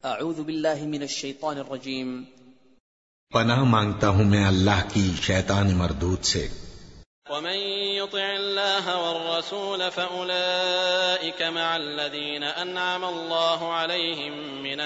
اعوذ باللہ من الشیطان الرجیم پناہ مانگتا ہوں میں اللہ کی شیطان مردود سے۔ ومن يطع الله والرسول فأولئك مع الذين أنعم الله عليهم من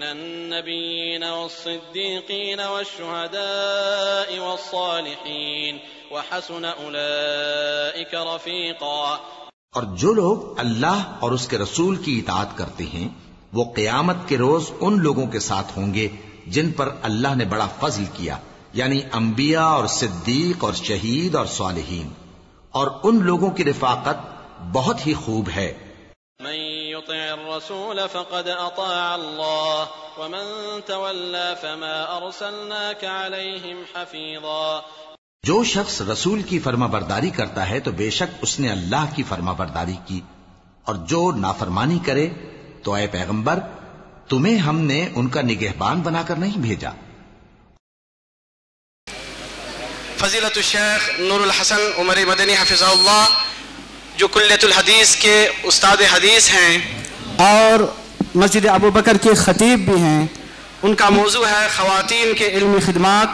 النبيين والصديقين والشهداء والصالحين وحسن أولئك رفيقا۔ اور جو لوگ اللہ اور اس کے رسول کی اطاعت کرتے ہیں وہ قیامت کے روز ان لوگوں کے ساتھ ہوں گے جن پر اللہ نے بڑا فضل کیا، یعنی انبیاء اور صدیق اور شہید اور صالحین، اور ان لوگوں کی رفاقت بہت ہی خوب ہے۔ من يطع الرسول فقد اطاع الله ومن تولى فما ارسلناك عليهم حفيظا۔ جو شخص رسول کی فرما برداری کرتا ہے تو بے شک اس نے اللہ کی فرما برداری کی، اور جو نافرمانی کرے تو اے پیغمبر تمہیں ہم نے ان کا نگہبان بنا کر نہیں بھیجا۔ فضیلت الشیخ نور الحسن عمر مدنی حفظہ اللہ، جو کلیت الحدیث کے استاد حدیث ہیں اور مسجد ابو بکر کے خطیب بھی ہیں، ان کا موضوع ہے خواتین کے علمی خدمات۔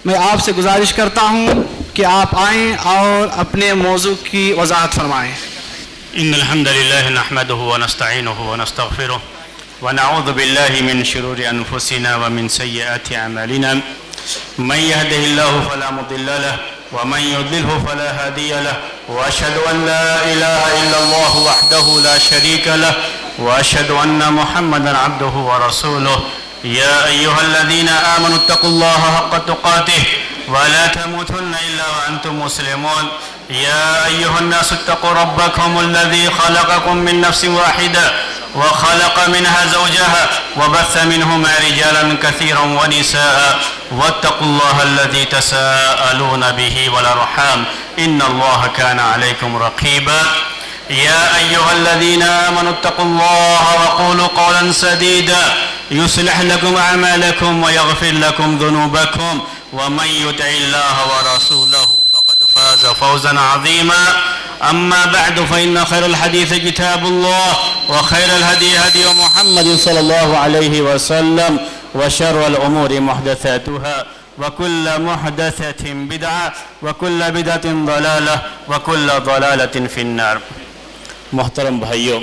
میں آپ سے گزارش کرتا ہوں کہ آپ آئیں اور اپنے موضوع کی وضاحت فرمائیں۔ ان الحمد لله نحمده ونستعينه ونستغفره ونعوذ بالله من شرور انفسنا ومن سيئات اعمالنا، من يهده الله فلا مضل له ومن يضلله فلا هادي له، واشهد ان لا اله الا الله وحده لا شريك له، واشهد ان محمدا عبده ورسوله۔ يا ايها الذين امنوا اتقوا الله حق تقاته ولا تموتن الا وانتم مسلمون۔ يا ايها الناس اتقوا ربكم الذي خلقكم من نفس واحده وخلق منها زوجها وبث منهما رجالا كثيرا ونساء، واتقوا الله الذي تساءلون به والارحام ان الله كان عليكم رقيبا۔ يا ايها الذين امنوا اتقوا الله وقولوا قولا سديدا يصلح لكم اعمالكم ويغفر لكم ذنوبكم، ومن يطع الله ورسوله فقد فاز فوزا عظيما۔ اما بعد فان خير الحديث كتاب الله، وخير الهدي هدي محمد صلى الله عليه وسلم، وشر الامور محدثاتها، وكل محدثة بدعة، وكل بدعة ضلالة، وكل ضلالة في النار۔ محترم بھائیوں،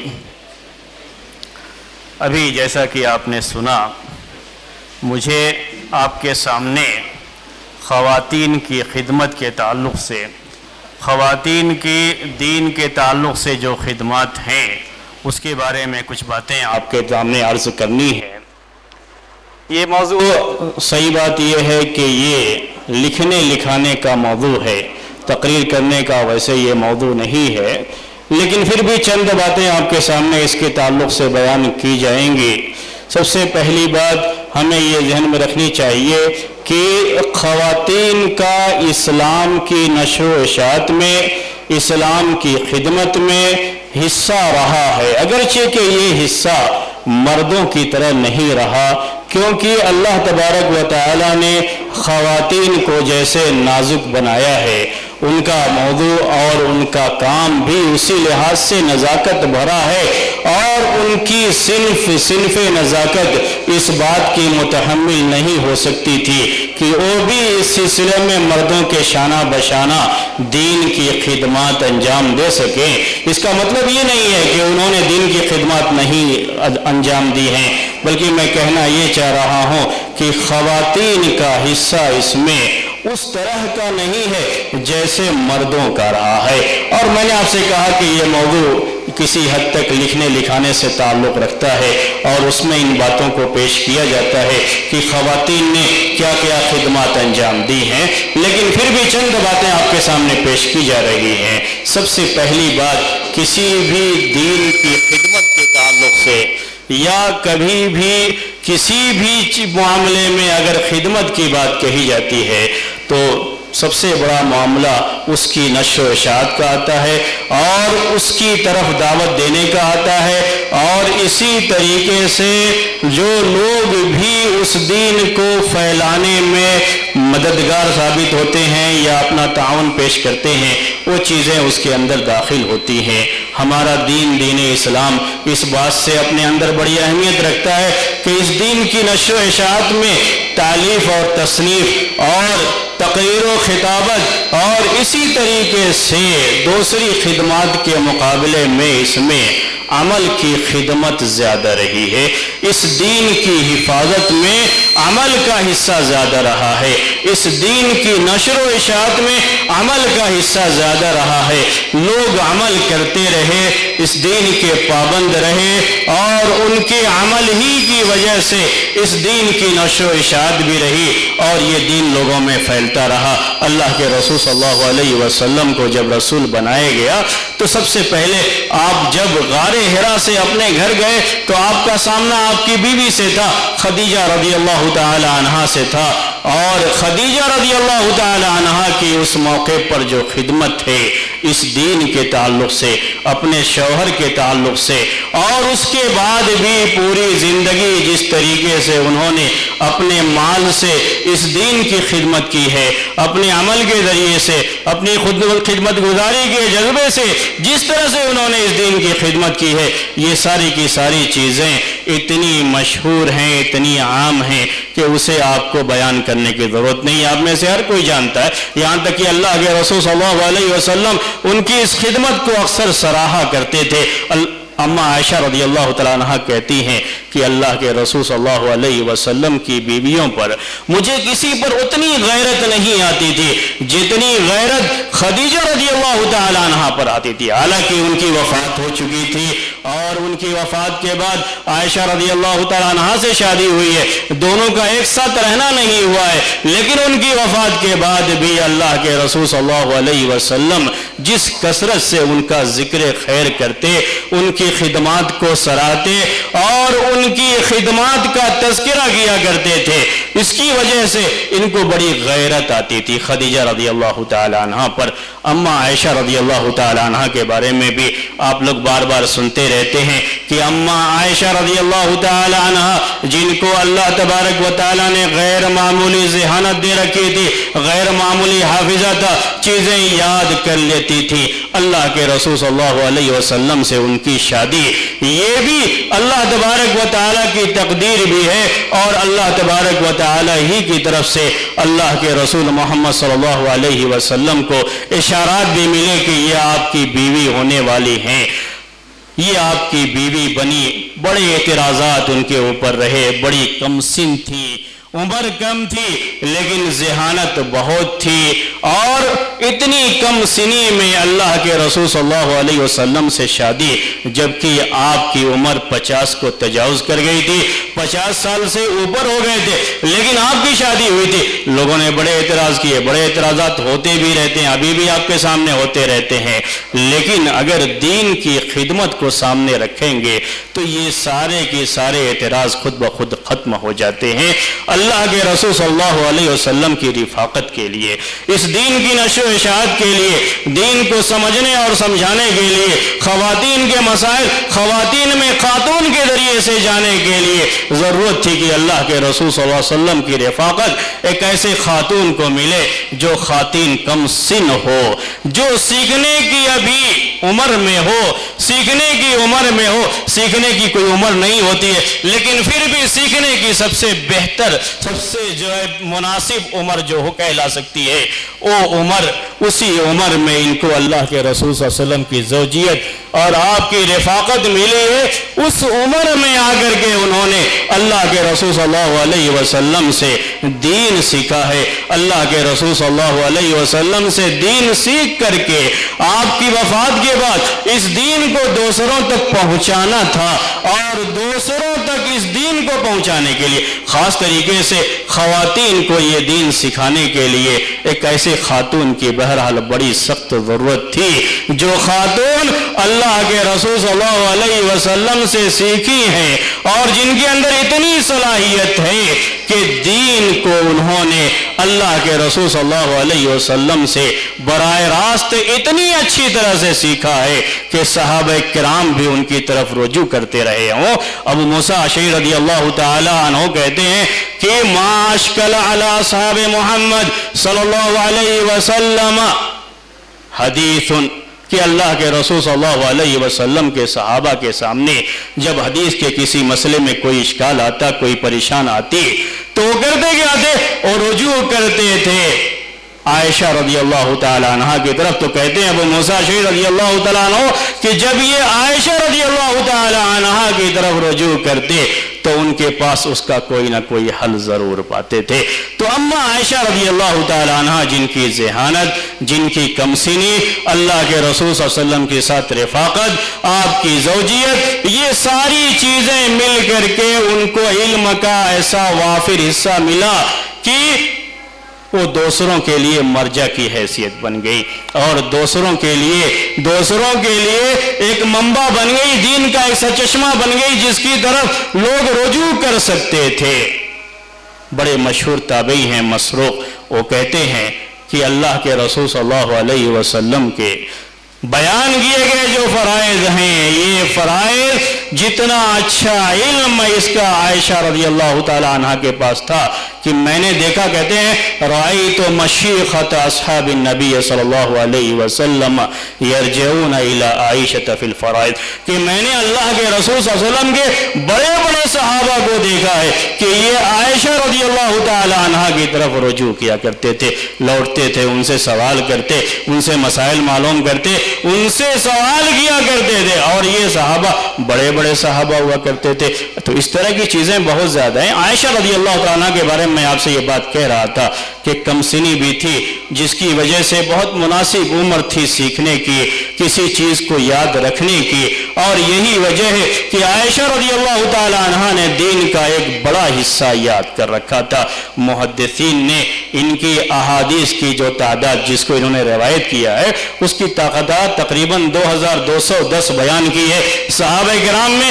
ابھی جیسا کہ آپ نے سنا، مجھے آپ کے سامنے خواتین کی خدمت کے تعلق سے، خواتین کی دین کے تعلق سے جو خدمات ہیں اس کے بارے میں کچھ باتیں آپ کے سامنے عرض کرنی ہے۔ یہ موضوع صحیح بات یہ ہے کہ یہ لکھنے لکھانے کا موضوع ہے، تقریر کرنے کا ویسے یہ موضوع نہیں ہے، لیکن پھر بھی چند باتیں آپ کے سامنے اس کے تعلق سے بیان کی جائیں گی۔ سب سے پہلی بات ہمیں یہ ذہن میں رکھنی چاہیے کہ خواتین کا اسلام کی نشر و اشاعت میں، اسلام کی خدمت میں حصہ رہا ہے، اگرچہ کہ یہ حصہ مردوں کی طرح نہیں رہا، کیونکہ اللہ تبارک و تعالی نے خواتین کو جیسے نازک بنایا ہے، ان کا موضوع اور ان کا کام بھی اسی لحاظ سے نزاکت بھرا ہے، اور ان کی صنف نزاکت اس بات کی متحمل نہیں ہو سکتی تھی کہ وہ بھی اس سلسلے میں مردوں کے شانہ بشانہ دین کی خدمات انجام دے سکیں۔ اس کا مطلب یہ نہیں ہے کہ انہوں نے دین کی خدمات نہیں انجام دی ہیں، بلکہ میں کہنا یہ چاہ رہا ہوں کہ خواتین کا حصہ اس میں اس طرح کا نہیں ہے جیسے مردوں کا رہا ہے۔ اور میں نے آپ سے کہا کہ یہ موضوع کسی حد تک لکھنے لکھانے سے تعلق رکھتا ہے، اور اس میں ان باتوں کو پیش کیا جاتا ہے کہ خواتین نے کیا کیا خدمات انجام دی ہیں، لیکن پھر بھی چند باتیں آپ کے سامنے پیش کی جا رہی ہیں۔ سب سے پہلی بات، کسی بھی دین کی خدمت کے تعلق سے یا کبھی بھی کسی بھی معاملے میں اگر خدمت کی بات کہی جاتی ہے تو سب سے بڑا معاملہ اس کی نشر و اشاعت کا آتا ہے، اور اس کی طرف دعوت دینے کا آتا ہے، اور اسی طریقے سے جو لوگ بھی اس دین کو پھیلانے میں مددگار ثابت ہوتے ہیں یا اپنا تعاون پیش کرتے ہیں وہ چیزیں اس کے اندر داخل ہوتی ہیں۔ ہمارا دین اسلام اس بات سے اپنے اندر بڑی اہمیت رکھتا ہے کہ اس دین کی نشر و اشاعت میں تالیف اور تصنیف اور تقریر و خطابت اور اسی طریقے سے دوسری خدمات کے مقابلے میں اس میں عمل کی خدمت زیادہ رہی ہے۔ اس دین کی حفاظت میں عمل کا حصہ زیادہ رہا ہے، اس دین کی نشر و اشاعت میں عمل کا حصہ زیادہ رہا ہے۔ لوگ عمل کرتے رہے، اس دین کے پابند رہے اور ان کے عمل ہی کی وجہ سے اس دین کی نشر و اشاعت بھی رہی اور یہ دین لوگوں میں پھیلتا رہا۔ اللہ کے رسول صلی اللہ علیہ وسلم کو جب رسول بنایا گیا تو سب سے پہلے آپ جب غار حرا سے اپنے گھر گئے تو آپ کا سامنا آپ کی بیوی سے تھا، خدیجہ رضی اللہ تعالی عنہا سے تھا، اور خدیجہ رضی اللہ تعالی عنہا کی اس موقع پر جو خدمت ہے اس دین کے تعلق سے، اپنے شوہر کے تعلق سے، اور اس کے بعد بھی پوری زندگی جس طریقے سے انہوں نے اپنے مال سے اس دین کی خدمت کی ہے، اپنے عمل کے ذریعے سے، اپنی خدمت گزاری کے جذبے سے جس طرح سے انہوں نے اس دین کی خدمت کی ہے، یہ ساری کی ساری چیزیں اتنی مشہور ہیں، اتنی عام ہیں کہ اسے آپ کو بیان کرنے کی ضرورت نہیں۔ آپ میں سے ہر کوئی جانتا ہے، یہاں تک کہ اللہ کے رسول صلی اللہ علیہ وسلم ان کی اس خدمت کو اکثر سراہا کرتے تھے۔ اما عائشہ رضی اللہ تعالیٰ عنہ کہتی ہیں کہ اللہ کے رسول صلی اللہ علیہ وسلم کی بیویوں پر مجھے کسی پر اتنی غیرت نہیں آتی تھی جتنی غیرت خدیجہ رضی اللہ تعالیٰ عنہ پر آتی تھی، حالانکہ ان کی وفات ہو چکی تھی اور ان کی وفات کے بعد عائشہ رضی اللہ تعالیٰ عنہ سے شادی ہوئی ہے، دونوں کا ایک ساتھ رہنا نہیں ہوا ہے، لیکن ان کی وفات کے بعد بھی اللہ کے رسول صلی اللہ علیہ وسلم جس کثرت سے ان کا ذکر خیر کرتے، ان کی خدمات کو سراہتے اور ان کی خدمات کا تذکرہ کیا کرتے تھے، اس کی وجہ سے ان کو بڑی غیرت آتی تھی خدیجہ رضی اللہ تعالی عنہ پر۔ اما عائشہ رضی اللہ تعالی عنہ کے بارے میں بھی آپ لوگ بار بار سنتے رہتے ہیں کہ اما عائشہ رضی اللہ تعالی عنہ جن کو اللہ تبارک و تعالی نے غیر معمولی ذہانت دے رکھی تھی، غیر معمولی حافظہ تھا، چیزیں یاد کر لیتی تھی، اللہ کے رسول صلی اللہ علیہ وسلم سے ان کی شادی یہ بھی اللہ تبارک و تعالی کی تقدیر بھی ہے اور اللہ تبارک و تعالی ہی کی طرف سے اللہ کے رسول محمد صلی اللہ علیہ وسلم کو اشارات بھی ملے کہ یہ آپ کی بیوی ہونے والی ہیں، یہ آپ کی بیوی بنی۔ بڑے اعتراضات ان کے اوپر رہے، بڑی کم سن تھی، عمر کم تھی لیکن ذہانت بہت تھی، اور اتنی کم سنی میں اللہ کے رسول صلی اللہ علیہ وسلم سے شادی، جبکہ آپ کی عمر 50 کو تجاوز کر گئی تھی، 50 سال سے اوپر ہو گئے تھے، لیکن آپ کی شادی ہوئی تھی۔ لوگوں نے بڑے اعتراض کیے، بڑے اعتراضات ہوتے بھی رہتے ہیں، ابھی بھی آپ کے سامنے ہوتے رہتے ہیں، لیکن اگر دین کی خدمت کو سامنے رکھیں گے تو یہ سارے کے سارے اعتراض خود بخود ختم ہو جاتے ہیں۔ اللہ کے رسول صلی اللہ علیہ وسلم کی رفاقت کے لیے، اس دین کی نشر و اشاعت کے لیے، دین کو سمجھنے اور سمجھانے کے لیے، خواتین کے مسائل خواتین میں خاتون کے ذریعے سے جانے کے لیے ضرورت تھی کہ اللہ کے رسول صلی اللہ علیہ وسلم کی رفاقت ایک ایسے خاتون کو ملے جو خواتین کم سن ہو، جو سیکھنے کی ابھی عمر میں ہو، سیکھنے کی عمر میں ہو، سیکھنے کی کوئی عمر نہیں ہوتی ہے لیکن پھر بھی سیکھنے کی سب سے بہتر، سب سے جو ہے مناسب عمر جو ہو کہلا سکتی ہے، وہ عمر، اسی عمر میں ان کو اللہ کے رسول صلی اللہ علیہ وسلم کی زوجیت اور آپ کی رفاقت ملی ہے۔ اس عمر میں آ کر کے انہوں نے اللہ کے رسول صلی اللہ علیہ وسلم سے دین سیکھا ہے، اللہ کے رسول صلی اللہ علیہ وسلم سے دین سیکھ کر کے آپ کی وفات کے بعد اس دین کو دوسروں تک پہنچانا تھا، اور دوسروں تک اس دین کو پہنچانے کے لیے خاص طریقے سے خواتین کو یہ دین سکھانے کے لیے ایک ایسے خاتون کی بہرحال بڑی سخت ضرورت تھی جو خاتون اللہ کے رسول صلی اللہ علیہ وسلم سے سیکھی ہیں اور جن کے اندر اتنی صلاحیت ہے کہ دین کو انہوں نے اللہ کے رسول صلی اللہ علیہ وسلم سے براہ راست اتنی اچھی طرح سے سیکھا ہے کہ صحابہ کرام بھی ان کی طرف رجوع کرتے رہے ہوں۔ ابو موسیٰ اشعری رضی اللہ تعالی عنہ کہتے ہیں کہ ما اشکل علی اصحاب محمد صلی اللہ علیہ وسلم حدیث، کہ اللہ کے رسول صلی اللہ علیہ وسلم کے صحابہ کے سامنے جب حدیث کے کسی مسئلے میں کوئی اشکال آتا، کوئی پریشان آتی، تو وہ کرتے کیا تھے؟ اور رجوع کرتے تھے عائشہ رضی اللہ تعالی عنہ کی طرف۔ تو کہتے ہیں ابو موسیٰ اشعری رضی اللہ تعالی عنہ کہ جب یہ عائشہ رضی اللہ تعالی عنہ کی طرف رجوع کرتے تو ان کے پاس اس کا کوئی نہ کوئی حل ضرور پاتے تھے۔ تو اما عائشہ رضی اللہ تعالی عنہ جن کی ذہانت، جن کی کمسنی، اللہ کے رسول صلی اللہ علیہ وسلم کے ساتھ رفاقت، آپ کی زوجیت، یہ ساری چیزیں مل کر کے ان کو علم کا ایسا وافر حصہ ملا کہ وہ دوسروں کے لیے مرجع کی حیثیت بن گئی اور دوسروں کے لیے ایک منبع بن گئی، دین کا ایک سرچشمہ بن گئی جس کی طرف لوگ رجوع کر سکتے تھے۔ بڑے مشہور تابعی ہیں مسروق، وہ کہتے ہیں کہ اللہ کے رسول صلی اللہ علیہ وسلم کے بیان کیے گئے جو فرائض ہیں، یہ فرائض جتنا اچھا علم اس کا عائشہ رضی اللہ تعالی عنہ کے پاس تھا کہ میں نے دیکھا، کہتے ہیں رأیت مشیخۃ اصحاب النبی صلی اللہ علیہ وسلم یرجعون الی عائشہ فی الفرائض، کہ میں نے اللہ کے رسول صلی اللہ علیہ وسلم کے بڑے بڑے صحابہ کو دیکھا ہے کہ یہ عائشہ رضی اللہ تعالی عنہ کی طرف رجوع کیا کرتے تھے، لوٹتے تھے، ان سے سوال کرتے، ان سے مسائل معلوم کرتے، ان سے سوال کیا کرتے تھے، اور یہ صحابہ بڑے بڑے صحابہ ہوا کرتے تھے۔ تو اس طرح کی چیزیں بہت زیادہ ہیں۔ عائشہ رضی اللہ تعالیٰ کے بارے میں آپ سے یہ بات کہہ رہا تھا کہ کم سنی بھی تھی، جس کی وجہ سے بہت مناسب عمر تھی سیکھنے کی، کسی چیز کو یاد رکھنے کی، اور یہی وجہ ہے کہ عائشہ رضی اللہ تعالیٰ عنہ نے دین کا ایک بڑا حصہ یاد کر رکھا تھا۔ محدثین نے ان کی احادیث کی جو تعداد جس کو انہوں نے روایت کیا ہے اس کی تعداد تقریباً 2210 بیان کی ہے۔ صحابہ کرام میں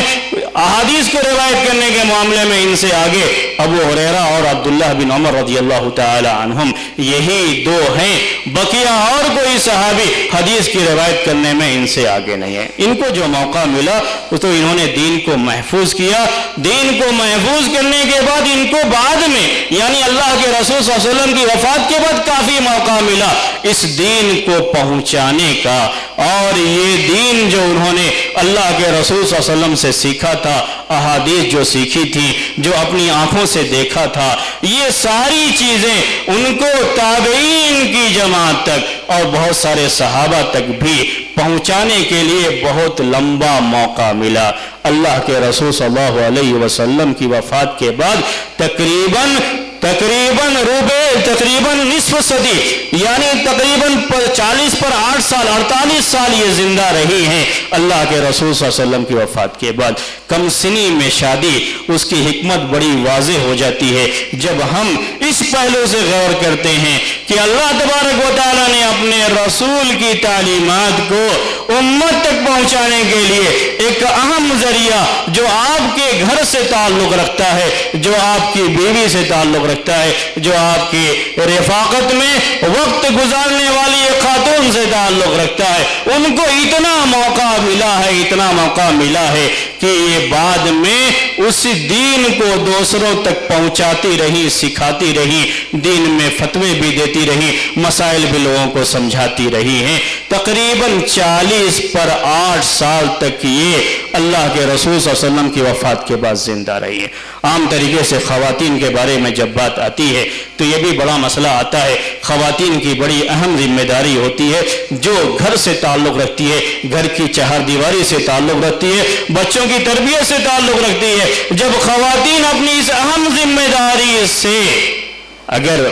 احادیث کو روایت کرنے کے معاملے میں ان سے آگے ابو ہریرہ اور عبداللہ بن عمر رضی اللہ تعالی عنہم، یہی دو ہیں، بقیہ اور کوئی صحابی حدیث کی روایت کرنے میں ان سے آگے نہیں ہے۔ ان کو جو موقع ملا تو انہوں نے دین کو محفوظ کیا۔ دین کو محفوظ کرنے کے بعد ان کو بعد میں یعنی اللہ کے رسول صلی اللہ علیہ وسلم کی وفات کے بعد کافی موقع ملا اس دین کو پہنچانے کا، اور یہ دین جو انہوں نے اللہ کے رسول صلی اللہ علیہ وسلم سے سیکھا تھا، احادیث جو سیکھی تھی، جو اپنی آنکھوں سے دیکھا تھا، یہ ساری چیزیں ان کو تابعین کی جماعت تک اور بہت سارے صحابہ تک بھی پہنچانے کے لیے بہت لمبا موقع ملا۔ اللہ کے رسول صلی اللہ علیہ وسلم کی وفات کے بعد تقریباً نصف صدی یعنی تقریباً 40 پر 8 سال 48 سال یہ زندہ رہی ہیں۔ اللہ کے رسول صلی اللہ علیہ وسلم کی وفات کے بعد کم سنی میں شادی، اس کی حکمت بڑی واضح ہو جاتی ہے جب ہم اس پہلو سے غور کرتے ہیں کہ اللہ تبارک و تعالیٰ نے اپنے رسول کی تعلیمات کو امت تک پہنچانے کے لیے ایک اہم ذریعہ جو آپ کے گھر سے تعلق رکھتا ہے، جو آپ کی بیوی سے تعلق رکھتا ہے، جو آپ کی رفاقت میں وقت گزارنے والی ایک خاتون سے تعلق رکھتا ہے، ان کو اتنا موقع ملا ہے کہ یہ بعد میں اس دین کو دوسروں تک پہنچاتی رہی، سکھاتی رہی، دین میں فتوے بھی دیتی رہی، مسائل بھی لوگوں کو سمجھاتی رہی ہیں۔ تقریباً 40 پر 8 سال تک یہ اللہ کے رسول صلی اللہ علیہ وسلم کی وفات کے بعد زندہ رہی ہے۔ عام طریقے سے خواتین کے بارے میں جب بات آتی ہے تو یہ بھی بڑا مسئلہ آتا ہے۔ خواتین کی بڑی اہم ذمہ داری ہوتی ہے جو گھر سے تعلق رکھتی ہے، گھر کی چہار دیواری سے تعلق رکھتی ہے، بچوں کی تربیت سے تعلق رکھتی ہے۔ جب خواتین اپنی اس اہم ذمہ داری سے اگر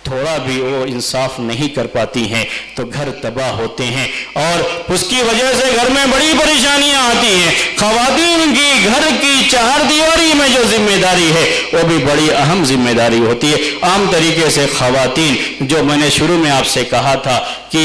تھوڑا بھی وہ انصاف نہیں کر پاتی ہیں تو گھر تباہ ہوتے ہیں، اور اس کی وجہ سے گھر میں بڑی پریشانیاں آتی ہیں۔ خواتین کی گھر کی چہار دیواری میں جو ذمہ داری ہے وہ بھی بڑی اہم ذمہ داری ہوتی ہے۔ عام طریقے سے خواتین، جو میں نے شروع میں آپ سے کہا تھا کہ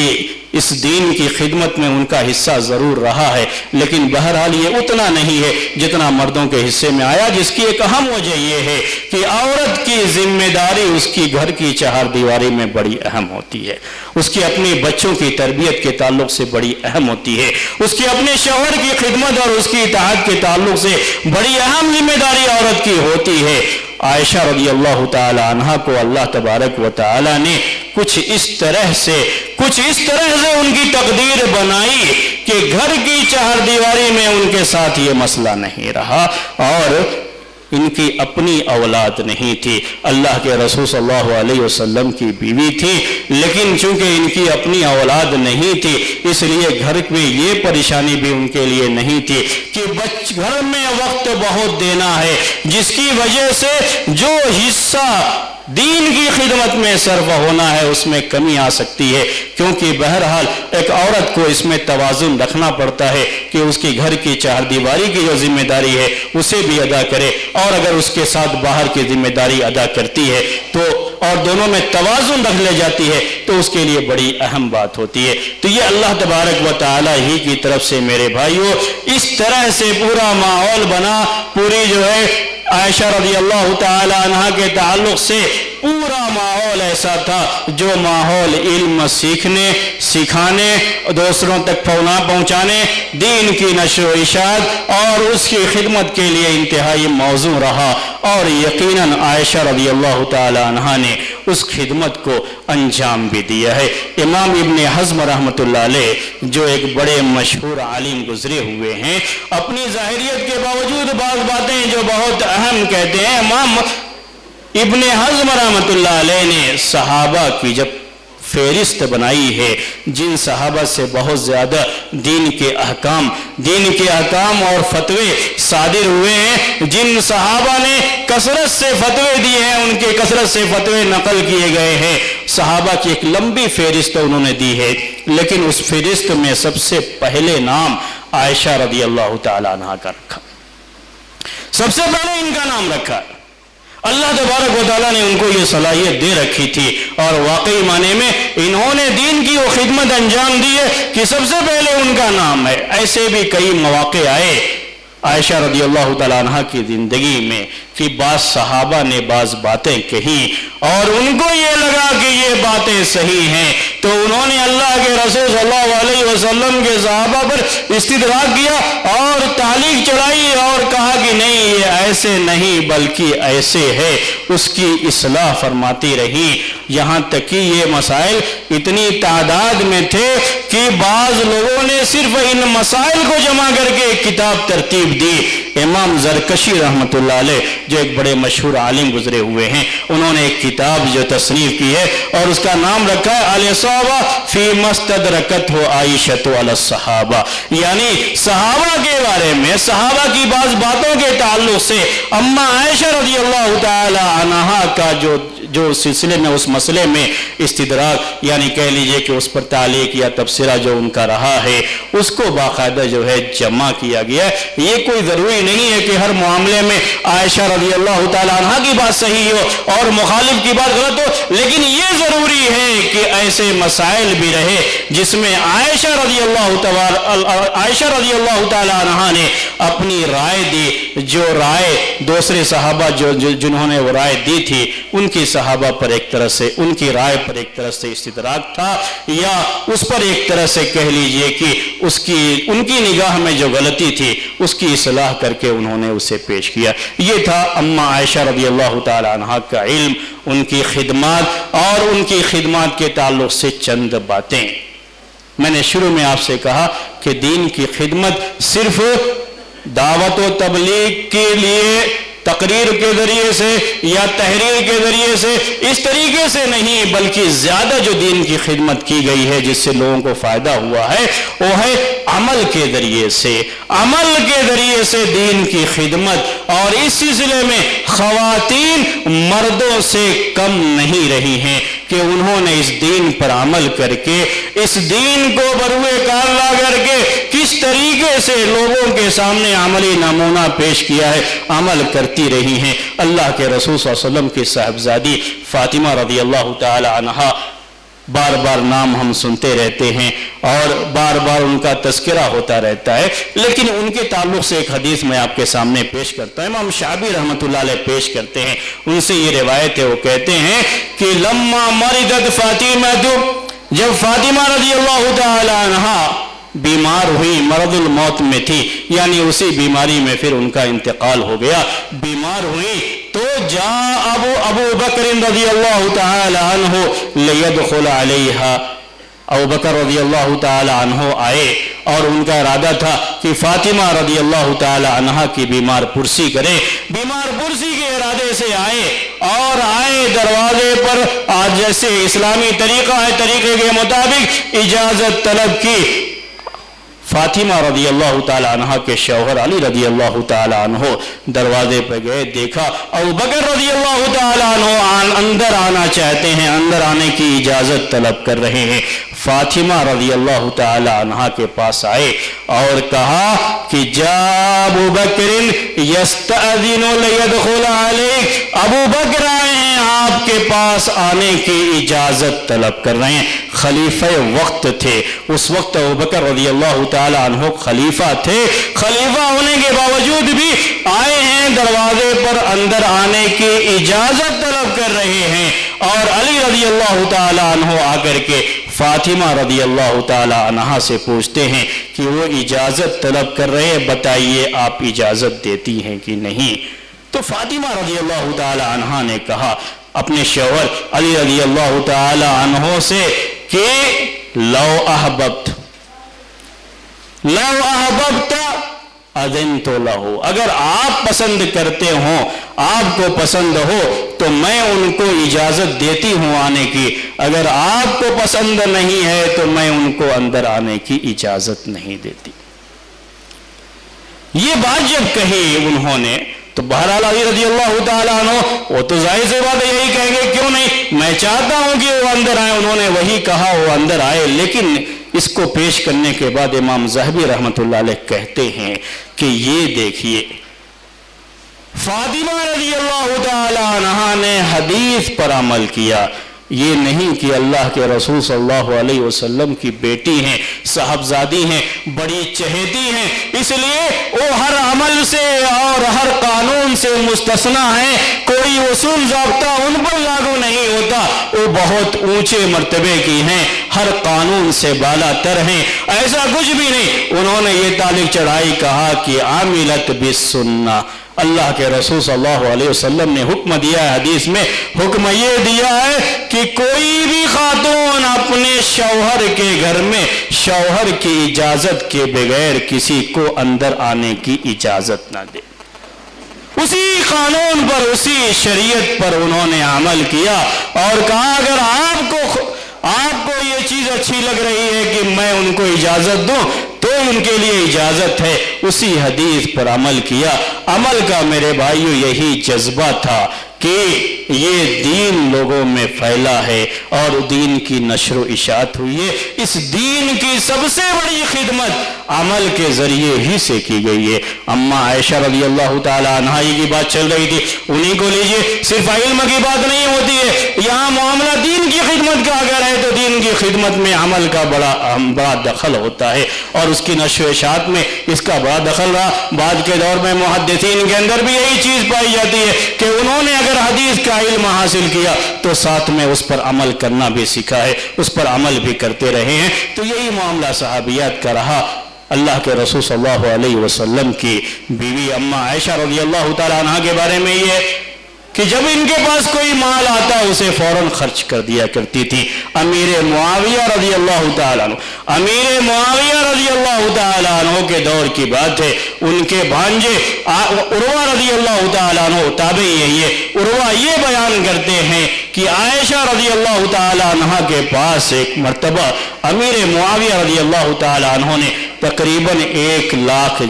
اس دین کی خدمت میں ان کا حصہ ضرور رہا ہے، لیکن بہرحال یہ اتنا نہیں ہے جتنا مردوں کے حصے میں آیا، جس کی ایک اہم وجہ یہ ہے کہ عورت کی ذمہ داری اس کی گھر کی چہار دیواری میں بڑی اہم ہوتی ہے، اس کی اپنے بچوں کی تربیت کے تعلق سے بڑی اہم ہوتی ہے، اس کی اپنے شوہر کی خدمت اور اس کی اطاعت کے تعلق سے بڑی اہم ذمہ داری عورت کی ہوتی ہے۔ عائشہ رضی اللہ تعالی عنہا کو اللہ تبارک و تعالی نے کچھ اس طرح سے ان کی تقدیر بنائی کہ گھر کی چہار دیواری میں ان کے ساتھ یہ مسئلہ نہیں رہا، اور ان کی اپنی اولاد نہیں تھی، اللہ کے رسول صلی اللہ علیہ وسلم کی بیوی تھی، لیکن چونکہ ان کی اپنی اولاد نہیں تھی اس لیے گھر میں یہ پریشانی بھی ان کے لیے نہیں تھی کہ گھر میں وقت بہت دینا ہے، جس کی وجہ سے جو حصہ دین کی خدمت میں صرف ہونا ہے اس میں کمی آ سکتی ہے، کیونکہ بہرحال ایک عورت کو اس میں توازن رکھنا پڑتا ہے کہ اس کی گھر کی چہار دیواری کی جو ذمہ داری ہے اسے بھی ادا کرے، اور اگر اس کے ساتھ باہر کی ذمہ داری ادا کرتی ہے تو اور دونوں میں توازن رکھ لے جاتی ہے تو اس کے لیے بڑی اہم بات ہوتی ہے۔ تو یہ اللہ تبارک و تعالی ہی کی طرف سے میرے بھائیوں اس طرح سے پورا ماحول بنا، پوری جو ہے عائشہ رضی اللہ تعالی عنہ کے تعلق سے پورا ماحول ایسا تھا جو ماحول علم سیکھنے، سکھانے، دوسروں تک پہنچانے، دین کی نشر و اشاعت اور اس کی خدمت کے لیے انتہائی موزوں رہا، اور یقیناً عائشہ رضی اللہ تعالی عنہ نے اس خدمت کو انجام بھی دیا ہے۔ امام ابن حزم رحمۃ اللہ علیہ جو ایک بڑے مشہور عالم گزرے ہوئے ہیں، اپنی ظاہریت کے باوجود بعض باتیں جو بہت اہم کہتے ہیں۔ امام ابن حزم رحمۃ اللہ علیہ نے صحابہ کی جب فہرست بنائی ہے، جن صحابہ سے بہت زیادہ دین کے احکام اور فتوے صادر ہوئے ہیں، جن صحابہ نے کثرت سے فتوے دیے ہیں، ان کے کثرت سے فتوے نقل کیے گئے ہیں، صحابہ کی ایک لمبی فہرست انہوں نے دی ہے، لیکن اس فہرست میں سب سے پہلے نام عائشہ رضی اللہ تعالی عنہ کا رکھا، سب سے پہلے ان کا نام رکھا۔ اللہ تبارک و تعالیٰ نے ان کو یہ صلاحیت دے رکھی تھی، اور واقعی معنی میں انہوں نے دین کی وہ خدمت انجام دی ہے کہ سب سے پہلے ان کا نام ہے۔ ایسے بھی کئی مواقع آئے عائشہ رضی اللہ تعالیٰ عنہ کی زندگی میں کہ بعض صحابہ نے بعض باتیں کہیں اور ان کو یہ لگا کہ یہ باتیں صحیح ہیں، تو انہوں نے اللہ کے رسول صلی اللہ علیہ وسلم کے صحابہ پر استدراک کیا اور تعلیق چڑھائی اور کہا کہ نہیں یہ ایسے نہیں بلکہ ایسے ہے، اس کی اصلاح فرماتی رہی، یہاں تک کہ یہ مسائل اتنی تعداد میں تھے کہ بعض لوگوں نے صرف ان مسائل کو جمع کر کے ایک کتاب ترتیب دی۔ امام زرکشی رحمۃ اللہ علیہ جو ایک بڑے مشہور عالم گزرے ہوئے ہیں، انہوں نے ایک کتاب جو تصنیف کی ہے اور اس کا نام رکھا ہے الاصابہ فی ما استدرکتہ عائشہ علی الصحابہ، یعنی صحابہ کے بارے میں صحابہ کی بعض باتوں کے تعلق سے اما عائشہ رضی اللہ تعالی عنہا کا جو سلسلے میں اس مسئلے میں استدراک، یعنی کہہ لیجئے کہ اس پر تعلیق یا تبصرہ جو ان کا رہا ہے اس کو باقاعدہ جو ہے جمع کیا گیا ہے۔ یہ کوئی ضروری نہیں ہے کہ ہر معاملے میں عائشہ رضی اللہ تعالی عنہ کی بات صحیح ہو اور مخالف کی بات غلط ہو، لیکن یہ ضروری ہے کہ ایسے مسائل بھی رہے جس میں عائشہ رضی اللہ تعالی عنہ نے اپنی رائے دی، جو رائے دوسرے صحابہ جنہوں نے وہ رائے دی تھی ان کی صحابہ پر ایک طرح سے ان کی رائے پر ایک طرح سے استدراک تھا، یا اس پر ایک طرح سے کہہ لیجئے کہ ان کی نگاہ میں جو غلطی تھی اس کی اصلاح کر کے انہوں نے اسے پیش کیا۔ یہ تھا اما عائشہ رضی اللہ تعالی عنہ کا علم، ان کی خدمات اور ان کی خدمات کے تعلق سے چند باتیں۔ میں نے شروع میں آپ سے کہا کہ دین کی خدمت صرف دعوت و تبلیغ کے لیے تقریر کے ذریعے سے یا تحریر کے ذریعے سے اس طریقے سے نہیں، بلکہ زیادہ جو دین کی خدمت کی گئی ہے جس سے لوگوں کو فائدہ ہوا ہے وہ ہے عمل کے ذریعے سے دین کی خدمت، اور اس سلسلے میں خواتین مردوں سے کم نہیں رہی ہیں کہ انہوں نے اس دین پر عمل کر کے اس دین کو بروئے کار لا کر کے کس طریقے سے لوگوں کے سامنے عملی نمونہ پیش کیا ہے، عمل کرتی رہی ہیں۔ اللہ کے رسول صلی اللہ علیہ وسلم کی صاحبزادی فاطمہ رضی اللہ تعالی عنہا بار بار نام ہم سنتے رہتے ہیں اور بار بار ان کا تذکرہ ہوتا رہتا ہے، لیکن ان کے تعلق سے ایک حدیث میں آپ کے سامنے پیش کرتا ہوں۔ امام شعبی رحمۃ اللہ علیہ پیش کرتے ہیں، ان سے یہ روایت ہے، وہ کہتے ہیں کہ لما مرضت فاطمہ، جب فاطمہ رضی اللہ تعالی عنہا بیمار ہوئی، مرض الموت میں تھی، یعنی اسی بیماری میں پھر ان کا انتقال ہو گیا، بیمار ہوئی تو جا ابو بکر رضی اللہ تعالی عنہ لیدخل علیہا، ابو بکر رضی اللہ تعالی عنہ آئے اور ان کا ارادہ تھا کہ فاطمہ رضی اللہ تعالی عنہ کی بیمار پرسی کرے، بیمار پرسی کے ارادے سے آئے دروازے پر، آج جیسے اسلامی طریقہ ہے طریقے کے مطابق اجازت طلب کی، فاطمہ رضی اللہ تعالی عنہ کے شوہر علی رضی اللہ تعالی عنہ دروازے پہ گئے، دیکھا ابو بکر رضی اللہ تعالی عنہ اندر آنا چاہتے ہیں، اندر آنے کی اجازت طلب کر رہے ہیں، فاطمہ رضی اللہ تعالی عنہ کے پاس آئے اور کہا کہ جا ابو بکر یستأذن لیدخل علیک، ابو بکر آئے ہیں آپ کے پاس آنے کی اجازت طلب کر رہے ہیں۔ خلیفہ وقت تھے اس وقت، ابو بکر رضی اللہ تعالی عنہ خلیفہ تھے، خلیفہ ہونے کے باوجود بھی آئے ہیں دروازے پر، اندر آنے کی اجازت طلب کر رہے ہیں، اور علی رضی اللہ تعالی عنہ آ کر کے فاطمہ رضی اللہ تعالی عنہ سے پوچھتے ہیں کہ وہ اجازت طلب کر رہے ہیں، بتائیے آپ اجازت دیتی ہیں کہ نہیں؟ تو فاطمہ رضی اللہ تعالی عنہ نے کہا اپنے شوہر علی رضی اللہ تعالی عنہ سے کہ لو احببت اذنت لہ، اگر آپ پسند کرتے ہوں، آپ کو پسند ہو تو میں ان کو اجازت دیتی ہوں آنے کی، اگر آپ کو پسند نہیں ہے تو میں ان کو اندر آنے کی اجازت نہیں دیتی۔ یہ بات جب کہی انہوں نے تو بہرحال علی رضی اللہ تعالیٰ عنہ وہ تو ظاہر سے بات ہے یہی کہیں گے کیوں نہیں، میں چاہتا ہوں کہ وہ اندر آئے، انہوں نے وہی کہا، وہ اندر آئے۔ لیکن اس کو پیش کرنے کے بعد امام ذہبی رحمۃ اللہ علیہ کہتے ہیں کہ یہ دیکھیے فاطمہ رضی اللہ تعالی عنہا نے حدیث پر عمل کیا، یہ نہیں کہ اللہ کے رسول صلی اللہ علیہ وسلم کی بیٹی ہیں، صاحبزادی ہیں، بڑی چہیتی ہیں، اس لیے وہ ہر عمل سے اور ہر قانون سے مستثنا ہیں، کوئی اصول ضابطہ ان پر لاگو نہیں ہوتا، وہ بہت اونچے مرتبے کی ہیں، ہر قانون سے بالا تر ہیں، ایسا کچھ بھی نہیں۔ انہوں نے یہ تعلق چڑھائی، کہا کہ عاملت بالسنہ، اللہ کے رسول صلی اللہ علیہ وسلم نے حکم دیا ہے، حدیث میں حکم یہ دیا ہے کہ کوئی بھی خاتون اپنے شوہر کے گھر میں شوہر کی اجازت کے بغیر کسی کو اندر آنے کی اجازت نہ دے۔ اسی قانون پر، اسی شریعت پر انہوں نے عمل کیا اور کہا اگر آپ کو یہ چیز اچھی لگ رہی ہے کہ میں ان کو اجازت دوں تو ان کے لیے اجازت ہے، اسی حدیث پر عمل کیا۔ عمل کا میرے بھائیو یہی جذبہ تھا کہ یہ دین لوگوں میں پھیلا ہے اور دین کی نشر و اشاعت ہوئی ہے۔ اس دین کی سب سے بڑی خدمت عمل کے ذریعے ہی سے کی گئی ہے۔ اما عائشہ رضی اللہ تعالی عنہا کی بات چل رہی تھی، انہی کو لیجئے، صرف علم کی بات نہیں ہوتی ہے، یہاں معاملہ دین کی خدمت کا اگر ہے تو دین کی خدمت میں عمل کا بڑا دخل ہوتا ہے اور اس کی نشر و اشاعت میں اس کا بڑا دخل رہا۔ بعد کے دور میں محدثین کے اندر بھی یہی چیز پائی جاتی ہے کہ انہوں نے اگر حدیث کا علم حاصل کیا تو ساتھ میں اس پر عمل کرنا بھی سیکھا ہے، اس پر عمل بھی کرتے رہے ہیں۔ تو یہی معاملہ صحابیات کا رہا۔ اللہ کے رسول صلی اللہ علیہ وسلم کی بیوی اما عائشہ رضی اللہ تعالیٰ عنہ کے بارے میں یہ ہے کہ جب ان کے پاس کوئی مال آتا اسے فوراً خرچ کر دیا کرتی تھی۔ امیر معاویہ رضی اللہ تعالیٰ عنہ، امیر معاویہ رضی اللہ تعالیٰ عنہ کے دور کی بات ہے، ان کے بھانجے عروہ رضی اللہ تعالیٰ عنہ تابعی ہے، یہ عروہ یہ بیان کرتے ہیں کہ عائشہ رضی اللہ تعالیٰ عنہ کے پاس ایک مرتبہ امیر معاویہ رضی اللہ تعالیٰ عنہ نے تقریباً 1 لاکھ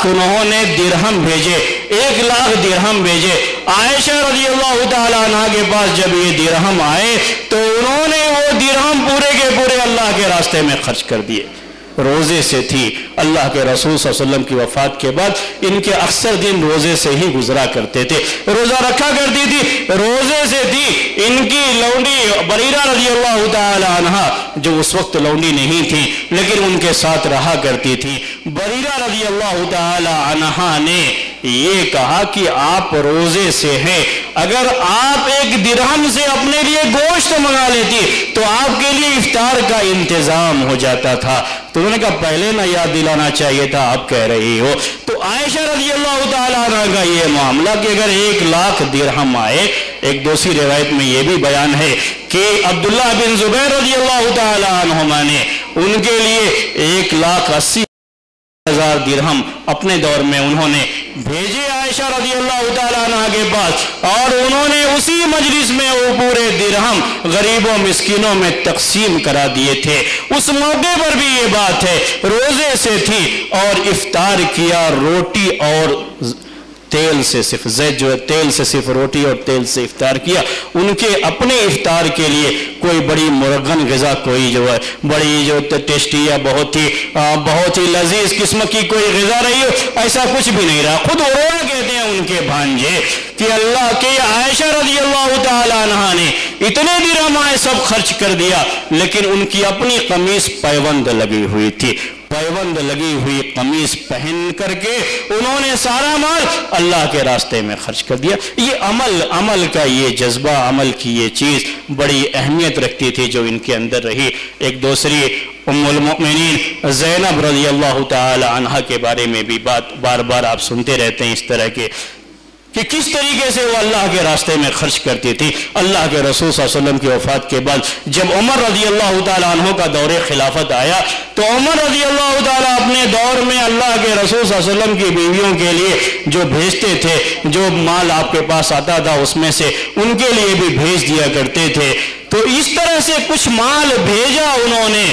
انہوں نے درہم بھیجے، 1 لاکھ درہم بھیجے۔ عائشہ رضی اللہ تعالیٰ عنہ کے پاس جب یہ درہم آئے تو انہوں نے وہ درہم پورے کے پورے اللہ کے راستے میں خرچ کر دیے۔ روزے سے تھی. اللہ کے رسول صلی اللہ علیہ وسلم کی وفات کے بعد ان کے اکثر دن روزے سے ہی گزرا کرتے تھے, روزہ رکھا کرتی تھی, روزے سے تھی. ان کی لونڈی بریرہ رضی اللہ تعالی عنہا جو اس وقت لونڈی نہیں تھی لیکن ان کے ساتھ رہا کرتی تھی, بریرہ رضی اللہ تعالی عنہا نے یہ کہا کہ آپ روزے سے ہیں, اگر آپ 1 درہم سے اپنے لیے گوشت منگا لیتی تو آپ کے لیے افطار کا انتظام ہو جاتا تھا. تو انہوں نے کہا پہلے نہ یاد دلانا چاہیے تھا, آپ کہہ رہی ہو. تو عائشہ رضی اللہ تعالیٰ عنہ کا یہ معاملہ کہ اگر 1 لاکھ درہم آئے, ایک دوسری روایت میں یہ بھی بیان ہے کہ عبداللہ بن زبیر رضی اللہ تعالیٰ عنہما نے ان کے لیے 1,80,000 درہم اپنے دور میں انہوں نے بھیجے عائشہ رضی اللہ تعالیٰ عنہ کے پاس, اور انہوں نے اسی مجلس میں وہ پورے درہم غریبوں مسکینوں میں تقسیم کرا دیے تھے. اس موقع پر بھی یہ بات ہے, روزے سے تھی اور افطار کیا روٹی اور تیل سے, صرف زیت جو ہے تیل سے صرف روٹی اور تیل سے افطار کیا. ان کے اپنے افطار کے لیے کوئی بڑی مرغن غذا, کوئی جو ہے بڑی جو ٹیسٹی یا بہت ہی لذیذ قسم کی کوئی غذا رہی ہو, ایسا کچھ بھی نہیں رہا. خود عروہ کہتے ہیں ان کے بھانجے کہ اللہ کے عائشہ رضی اللہ تعالی عنہا نے اتنے درہم آئے سب خرچ کر دیا, لیکن ان کی اپنی قمیص پیوند لگی ہوئی تھی, پیوند لگی ہوئی قمیص پہن کر کے انہوں نے سارا مال اللہ کے راستے میں خرچ کر دیا. یہ عمل کا یہ جذبہ, عمل کی یہ چیز بڑی اہمیت رکھتی تھی جو ان کے اندر رہی. ایک دوسری ام المؤمنین زینب رضی اللہ تعالی عنہا کے بارے میں بھی بات بار بار آپ سنتے رہتے ہیں اس طرح کے کہ کس طریقے سے وہ اللہ کے راستے میں خرچ کرتی تھی. اللہ کے رسول صلی اللہ علیہ وسلم کی وفات کے بعد جب عمر رضی اللہ تعالیٰ عنہ کا دور خلافت آیا تو عمر رضی اللہ تعالیٰ اپنے دور میں اللہ کے رسول صلی اللہ علیہ وسلم کی بیویوں کے لیے جو بھیجتے تھے, جو مال آپ کے پاس آتا تھا اس میں سے ان کے لیے بھی بھیج دیا کرتے تھے. تو اس طرح سے کچھ مال بھیجا انہوں نے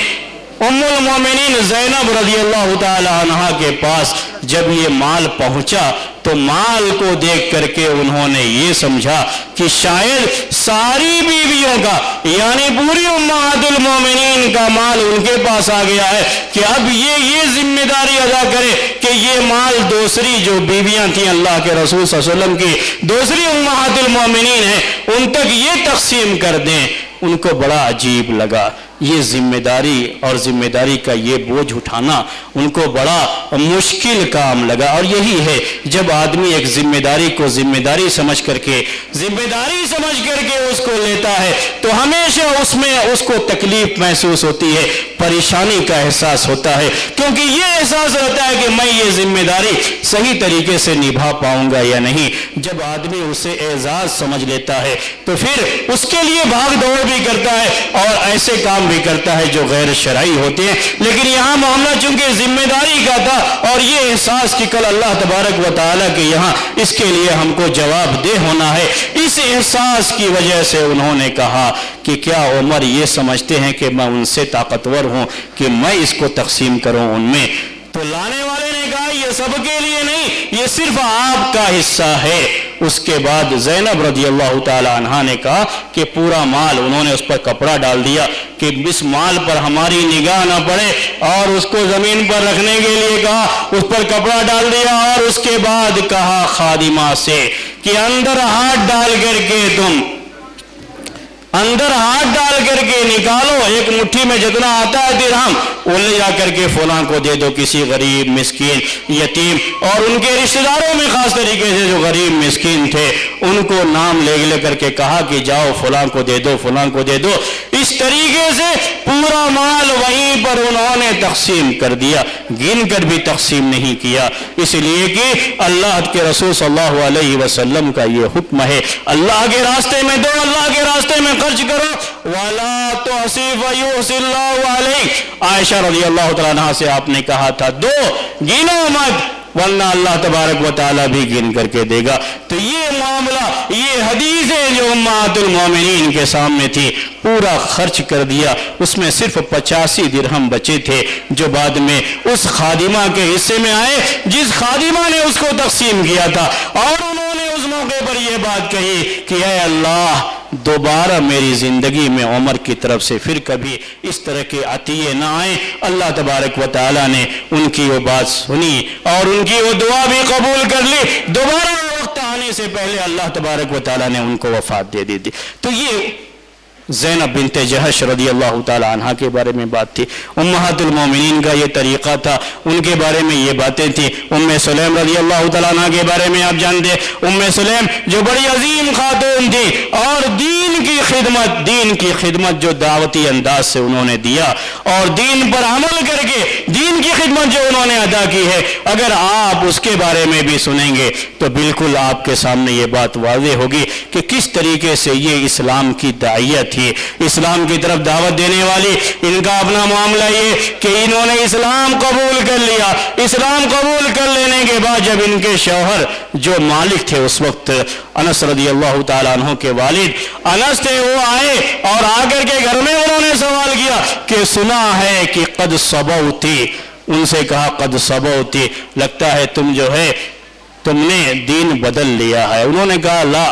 ام المومنین زینب رضی اللہ تعالی عنہا کے پاس. جب یہ مال پہنچا تو مال کو دیکھ کر کے انہوں نے یہ سمجھا کہ شاید ساری بیویوں کا یعنی پوری امہات المومنین کا مال ان کے پاس آ گیا ہے کہ اب یہ ذمہ داری ادا کرے کہ یہ مال دوسری جو بیویاں تھیں اللہ کے رسول صلی اللہ علیہ وسلم کی دوسری امہات المومنین ہیں ان تک یہ تقسیم کر دیں. ان کو بڑا عجیب لگا یہ ذمہ داری, اور ذمہ داری کا یہ بوجھ اٹھانا ان کو بڑا مشکل کام لگا. اور یہی ہے جب آدمی ایک ذمہ داری کو ذمہ داری سمجھ کر کے اس کو لیتا ہے تو ہمیشہ اس میں اس کو تکلیف محسوس ہوتی ہے, پریشانی کا احساس ہوتا ہے, کیونکہ یہ احساس رہتا ہے کہ میں یہ ذمہ داری صحیح طریقے سے نبھا پاؤں گا یا نہیں. جب آدمی اسے اعزاز سمجھ لیتا ہے تو پھر اس کے لیے بھاگ دوڑ بھی کرتا ہے اور ایسے کام بھی کرتا ہے جو غیر شرعی ہوتے ہیں. لیکن یہاں معاملہ چونکہ ذمہ داری کا تھا اور یہ احساس کہ کل اللہ تبارک و تعالیٰ کے یہاں اس کے لیے ہم کو جواب دہ ہونا ہے, اس احساس کی وجہ سے انہوں نے کہا کہ کیا عمر یہ سمجھتے ہیں کہ میں ان سے طاقتور ہوں کہ میں اس کو تقسیم کروں ان میں. تو لانے والے نے کہا یہ سب کے لیے نہیں, یہ صرف آپ کا حصہ ہے. اس کے بعد زینب رضی اللہ تعالی عنہا نے کہا کہ پورا مال انہوں نے اس پر کپڑا ڈال دیا کہ اس مال پر ہماری نگاہ نہ پڑے, اور اس کو زمین پر رکھنے کے لیے کہا, اس پر کپڑا ڈال دیا. اور اس کے بعد کہا خادمہ سے کہ اندر ہاتھ ڈال کر کے نکالو, ایک مٹھی میں جتنا آتا ہے درہم وہ لے جا کر کے فلاں کو دے دو, کسی غریب مسکین یتیم, اور ان کے رشتہ داروں میں خاص طریقے سے جو غریب مسکین تھے ان کو نام لے کر کے کہا کہ جاؤ فلاں کو دے دو, فلاں کو دے دو. اس طریقے سے پورا مال وہیں پر انہوں نے تقسیم کر دیا, گن کر بھی تقسیم نہیں کیا, اس لیے کہ اللہ کے رسول صلی اللہ علیہ وسلم کا یہ حکم ہے اللہ کے راستے میں دو, اللہ کے راستے میں خرچ کرو. وَلَا تُحْسِنْ فَيُحْسِنِ اللَّهُ عَلَيْكَ. عائشہ رضی اللہ تعالیٰ عنہ سے آپ نے کہا تھا دو, گنو مت ورنہ اللہ تبارک و تعالیٰ بھی گن کر کے دے گا. تو یہ معاملہ, یہ حدیثیں جو امہات المومنین کے سامنے تھی پورا خرچ کر دیا. اس میں صرف 85 درہم بچے تھے جو بعد میں اس خادمہ کے حصے میں آئے جس خادمہ نے اس کو تقسیم کیا تھا, اور انہوں نے اس موقع پر یہ بات کہی کہ اے اللہ دوبارہ میری زندگی میں عمر کی طرف سے پھر کبھی اس طرح کے عطیے نہ آئیں۔ اللہ تبارک و تعالیٰ نے ان کی وہ بات سنی اور ان کی وہ دعا بھی قبول کر لی۔ دوبارہ وقت آنے سے پہلے اللہ تبارک و تعالیٰ نے ان کو وفات دے دی تھی۔ تو یہ زینب بنت جہش رضی اللہ تعالی عنہ کے بارے میں بات تھی۔ امہات المومنین کا یہ طریقہ تھا، ان کے بارے میں یہ باتیں تھیں۔ ام سلیم رضی اللہ تعالی عنہ کے بارے میں آپ جانتے ہیں، ام سلیم جو بڑی عظیم خاتون تھی اور دین کی خدمت جو دعوتی انداز سے انہوں نے دیا اور دین پر عمل کر کے دین کی خدمت جو انہوں نے ادا کی ہے، اگر آپ اس کے بارے میں بھی سنیں گے تو بالکل آپ کے سامنے یہ بات واضح ہوگی کہ کس طریقے سے یہ اسلام کی داعیت تھی، اسلام کی طرف دعوت دینے والی۔ ان کا اپنا معاملہ یہ کہ انہوں نے اسلام قبول کر لیا۔ اسلام قبول کر لینے کے بعد جب ان کے شوہر جو مالک تھے اس وقت انس رضی اللہ تعالیٰ عنہ کے والد انس تھے، وہ آئے اور آ کر کے گھر میں انہوں نے سوال کیا کہ سنا ہے کہ قد صبوتی، ان سے کہا قد صبوتی، لگتا ہے تم نے دین بدل لیا ہے۔ انہوں نے کہا لا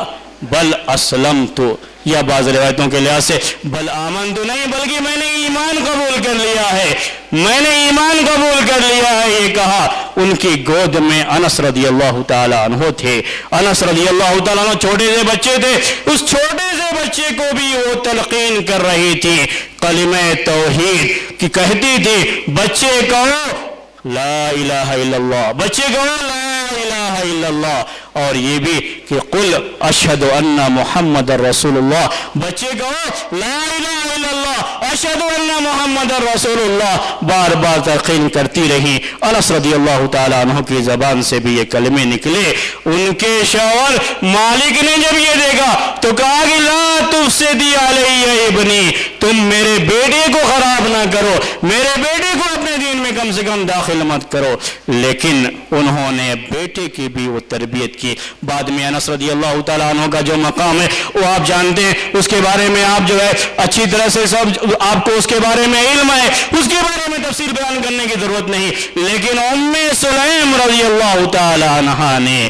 بل اسلمت، یا بعض روایتوں کے لحاظ سے بل آمنت نہیں، بلکہ میں نے ایمان قبول کر لیا ہے، میں نے ایمان قبول کر لیا ہے۔ یہ کہا ان کی گود میں انس رضی اللہ تعالیٰ عنہ تھے۔ انس رضی اللہ تعالیٰ عنہ چھوٹے سے بچے تھے، اس چھوٹے سے بچے کو بھی وہ تلقین کر رہی تھی، کلمہ توحید کی کہتی تھی، بچے کہو لا الہ الا اللہ، بچے کہو لا الہ الا اللہ، اور یہ بھی کہ قل اشہد ان محمد رسول اللہ، بچے کہو لا الہ الا اللہ اشہد ان محمد رسول اللہ، بار بار تلقین کرتی رہی۔ انس رضی اللہ تعالیٰ عنہ کی زبان سے بھی یہ کلمے نکلے۔ ان کے شوہر مالک نے جب یہ دیکھا تو کہا کہ لا تفسدی علی ابنی، تم میرے بیٹے کو خراب نہ کرو، میرے بیٹے کو اپنے دین میں کم سے کم داخل مت کرو۔ لیکن انہوں نے بیٹے کی بھی وہ تربیت کی۔ بعد میں انس رضی اللہ تعالیٰ عنہ کا جو مقام ہے وہ آپ جانتے ہیں، اس کے بارے میں آپ جو ہے اچھی طرح سے سب آپ کو اس کے بارے میں علم ہے، اس کے بارے میں تفصیل بیان کرنے کی ضرورت نہیں۔ لیکن ام سلیم رضی اللہ تعالیٰ عنہ نے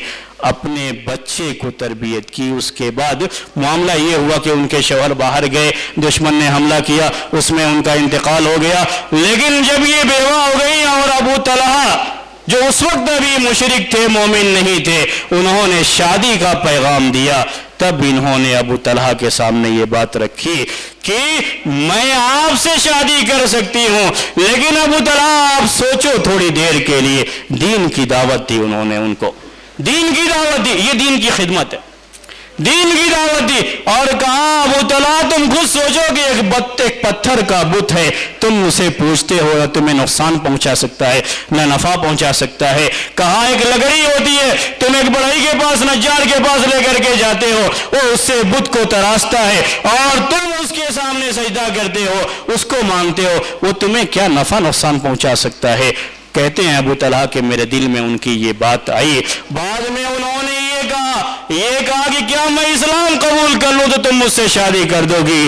اپنے بچے کو تربیت کی۔ اس کے بعد معاملہ یہ ہوا کہ ان کے شوہر باہر گئے، دشمن نے حملہ کیا، اس میں ان کا انتقال ہو گیا۔ لیکن جب یہ بیوہ ہو گئی اور ابو طلحہ جو اس وقت ابھی مشرک تھے، مومن نہیں تھے، انہوں نے شادی کا پیغام دیا، تب انہوں نے ابو طلحہ کے سامنے یہ بات رکھی کہ میں آپ سے شادی کر سکتی ہوں، لیکن ابو طلحہ آپ سوچو تھوڑی دیر کے لیے۔ دین کی دعوت دی انہوں نے، ان کو دین کی دعوت دی، یہ دین کی خدمت ہے، دین کی دعوت دی، اور کہا ابو طلحہ تم خود سوچو کہ ایک پتھر کا بت ہے، تم اسے پوجتے ہو، نہ تمہیں نقصان پہنچا سکتا ہے نہ نفع پہنچا سکتا ہے۔ کہا ایک لکڑی ہوتی ہے، تم ایک بڑھئی کے پاس نجار کے پاس لے کر کے جاتے ہو، وہ اس سے بت کو تراشتا ہے اور تم اس کے سامنے سجدہ کرتے ہو، اس کو مانتے ہو، وہ تمہیں کیا نفع نقصان پہنچا سکتا ہے؟ کہتے ہیں ابو طلحہ کہ میرے دل میں ان کی یہ بات آئی۔ بعد میں انہوں نے یہ کہا کہ کیا میں اسلام قبول کر لوں تو تم مجھ سے شادی کر دو گی؟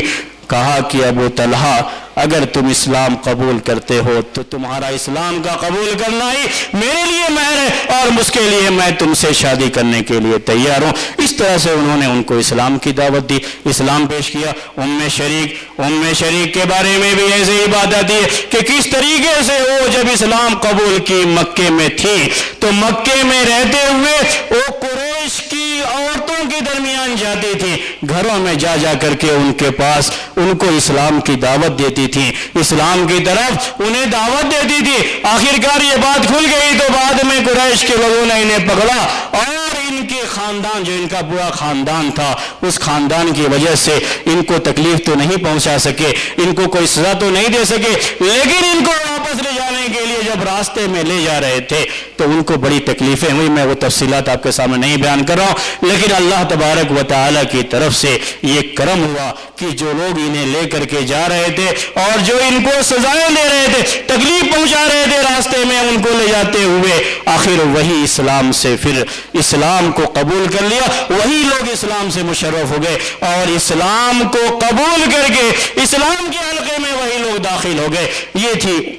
کہا کہ ابو طلحہ اگر تم اسلام قبول کرتے ہو تو تمہارا اسلام کا قبول کرنا ہی میرے لیے مہر ہے اور اس کے لیے میں تم سے شادی کرنے کے لیے تیار ہوں۔ اس طرح سے انہوں نے ان کو اسلام کی دعوت دی، اسلام پیش کیا۔ ام شریک کے بارے میں بھی ایسے ہی بات آتی ہے کہ کس طریقے سے وہ جب اسلام قبول کی مکے میں تھی تو مکے میں رہتے ہوئے وہ قریش کی عورتوں کے درمیان جاتی تھی، گھروں میں جا کر کے ان کے پاس ان کو اسلام کی دعوت دیتی تھی، اسلام کی طرف انہیں دعوت دیتی تھی۔ آخرکار یہ بات کھل گئی تو بعد میں قریش کے لوگوں نے انہیں پکڑا اور ان کے خاندان جو ان کا برا خاندان تھا اس خاندان کی وجہ سے ان کو تکلیف تو نہیں پہنچا سکے، ان کو کوئی سزا تو نہیں دے سکے، لیکن ان کو واپس لے جانے کے لیے جب راستے میں لے جا رہے تھے تو ان کو بڑی تکلیفیں ہوئی۔ میں وہ تفصیلات آپ کے سامنے نہیں بیان کر رہا ہوں، لیکن اللہ تبارک و تعالیٰ کی طرف سے یہ کرم ہوا کہ جو لوگ انہیں لے کر کے جا رہے تھے اور جو ان کو سزائیں دے رہے تھے، تکلیف پہنچا رہے تھے راستے میں، ان کو لے جاتے ہوئے آخر وہی اسلام سے پھر اسلام کو قبول کر لیا، وہی لوگ اسلام سے مشرف ہو گئے اور اسلام کو قبول کر کے اسلام کے حلقے میں وہی لوگ داخل ہو گئے۔ یہ تھی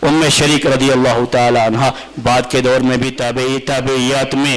ام شریک رضی اللہ تعالی عنہ۔ بعد کے دور میں بھی تابعیات میں